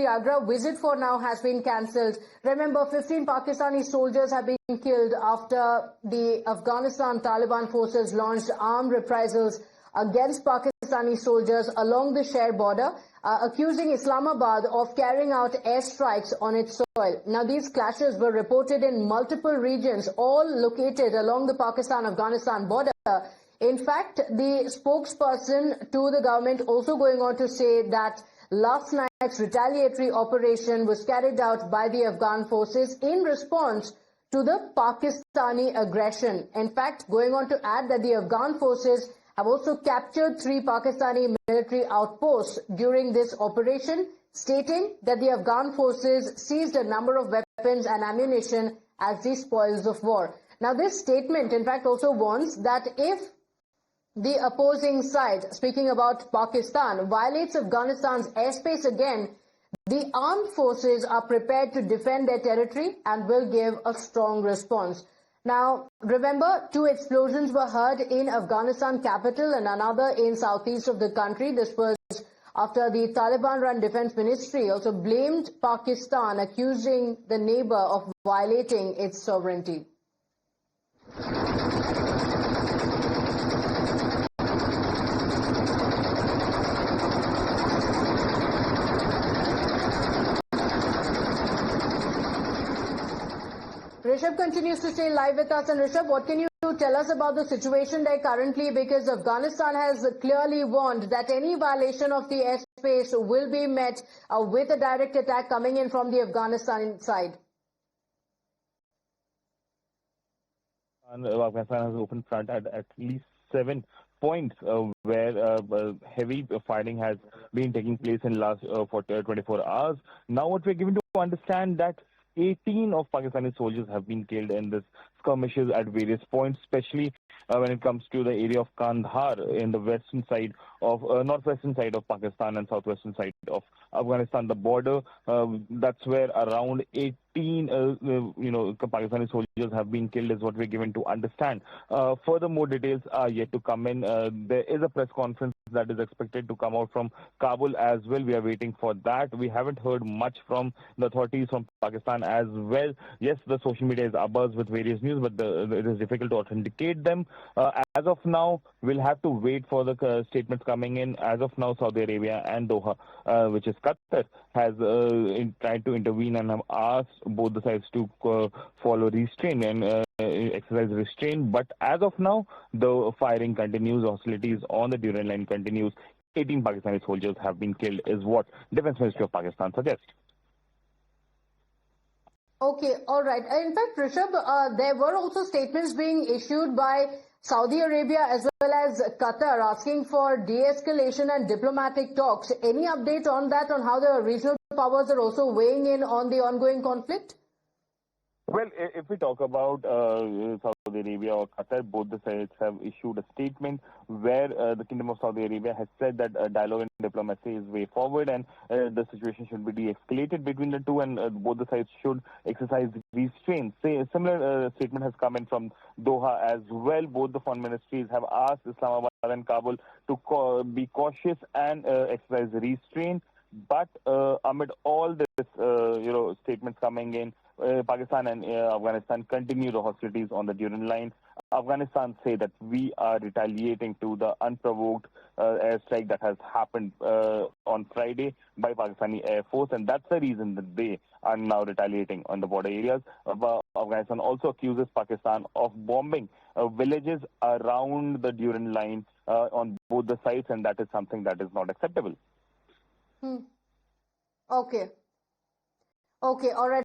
the Agra visit for now has been cancelled. Remember, 15 Pakistani soldiers have been killed after the Afghanistan-Taliban forces launched armed reprisals against Pakistani soldiers along the shared border, accusing Islamabad of carrying out airstrikes on its soil. Now, these clashes were reported in multiple regions, all located along the Pakistan-Afghanistan border. In fact, the spokesperson to the government also going on to say that last night's retaliatory operation was carried out by the Afghan forces in response to the Pakistani aggression. In fact, going on to add that the Afghan forces have also captured 3 Pakistani military outposts during this operation, stating that the Afghan forces seized a number of weapons and ammunition as the spoils of war. Now, this statement, in fact, also warns that if the opposing side, speaking about Pakistan, violates Afghanistan's airspace again, the armed forces are prepared to defend their territory and will give a strong response. Now, remember, 2 explosions were heard in Afghanistan capital and another in southeast of the country. This was after the Taliban-run defense ministry also blamed Pakistan, accusing the neighbor of violating its sovereignty. Rishabh continues to stay live with us. And Rishabh, what can you tell us about the situation there currently? Because Afghanistan has clearly warned that any violation of the airspace will be met with a direct attack coming in from the Afghanistan side. And Afghanistan has opened front at least 7 points where heavy fighting has been taking place in the last 24 hours. Now what we're given to understand that 18 of Pakistani soldiers have been killed in this skirmishes at various points, especially when it comes to the area of Kandahar in the western side of northwestern side of Pakistan and southwestern side of Afghanistan, the border. That's where around 18 Pakistani soldiers have been killed, is what we're given to understand. Further, more details are yet to come in. There is a press conference that is expected to come out from Kabul as well. We are waiting for that. We haven't heard much from the authorities from Pakistan as well. Yes, the social media is abuzz with various news, but it is difficult to authenticate them. As of now, we'll have to wait for the statements coming in. As of now, Saudi Arabia and Doha, which is Qatar, has tried to intervene and have asked both the sides to follow restraint and exercise restraint. But as of now, the firing continues, hostilities on the Durand line continues. 18 Pakistani soldiers have been killed, is what Defense Ministry of Pakistan suggests. Okay, all right. In fact, Rishabh, there were also statements being issued by Saudi Arabia as well as Qatar asking for de-escalation and diplomatic talks. Any update on that, on how the regional powers are also weighing in on the ongoing conflict? Well, if we talk about Saudi Arabia or Qatar, both the sides have issued a statement where the Kingdom of Saudi Arabia has said that dialogue and diplomacy is way forward, and the situation should be de-escalated between the two, and both the sides should exercise restraint. A similar statement has come in from Doha as well. Both the foreign ministries have asked Islamabad and Kabul to be cautious and exercise restraint. But amid all this, statements coming in, Pakistan and Afghanistan continue the hostilities on the Durand line. Afghanistan say that we are retaliating to the unprovoked airstrike that has happened on Friday by Pakistani Air Force, and that's the reason that they are now retaliating on the border areas. Afghanistan also accuses Pakistan of bombing villages around the Durand line on both the sides, and that is something that is not acceptable. Okay. Okay, all right.